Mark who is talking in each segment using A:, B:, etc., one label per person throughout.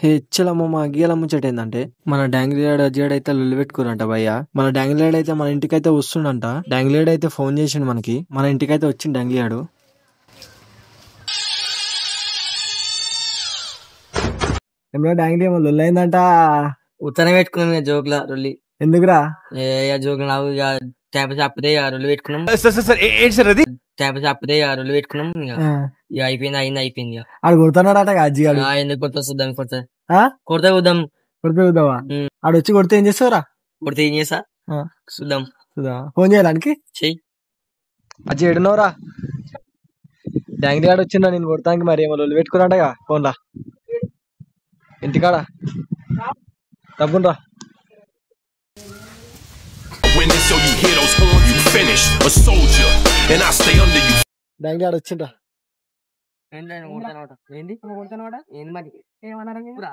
A: హెచ్చలమ్మ గీయాల ముచ్చట ఏందంటే మన డాంగిలేడు అజ్జాడు అయితే లొల్లి పెట్టుకురంట భయ్య. మన డాంగిలేడు అయితే మన ఇంటికైతే వస్తుండంట. డాంగిలేడు అయితే ఫోన్ చేసిండు మనకి, మన ఇంటికైతే వచ్చిండు డాంగిలేడు. ఏమో డాంగిలి ఏమో లొల్లి అయిందంట.
B: ఉత్తనే పెట్టుకున్నాం ఇక జోకుల రొల్లి.
A: ఎందుకురా?
B: జోకులు నాకు ఇక ట్యాప్ చాపితే రొల్లి పెట్టుకున్నాం. ట్యాప్ చాపితే రొల్లి పెట్టుకున్నాం. ఇక అయిపోయింది, అయిపోయింది. ఇక
A: ఆడు కొడుతున్నాడట అజ్జిగాడు.
B: ఎందుకు కొడతా చూద్దాం, కొడతా చూద్దాం.
A: కొడితే చూద్దామా? ఆడు వచ్చి కొడితే ఏం చేస్తావురా?
B: కొడితే ఏం చేస్తా చూద్దాం.
A: ఫోన్ చేయడానికి
B: చెయ్యి.
A: అజ్జి ఎడున్నావురా? డాంగిలిగాడు వచ్చిందా నేను కొడతానికి? మరి ఏమో లొల్లి పెట్టుకున్నాడగా ఫోన్లా. ఇంటికాడ తప్పురా. డాంగిలిగాడు వచ్చిండ్రా.
B: ఏంది మరి ఏమన్నారా?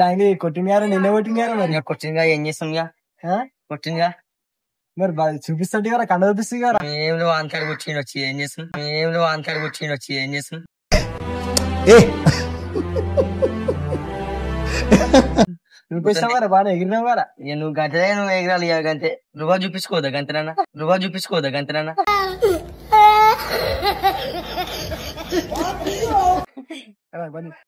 A: డాంగి కొట్టినారా? నిన్న కొట్టినారా? మరి
B: కొట్టిందిగా, ఏం చేస్తాం? కొట్టిందిగా
A: మరి చూపిస్తాడు కదా, కండ చూపిస్తుంది కదా.
B: ఏం అంతాడు కూర్చొని వచ్చి ఏం చేస్తాం? అంతాడు కూర్చొని వచ్చి ఏం చేస్తాం?
A: బాగా ఎగిరినావు కదా.
B: నువ్వు గంటనే నువ్వు ఎగరాలి. గంతే రువా చూపించుకోదా గంతనన్నా.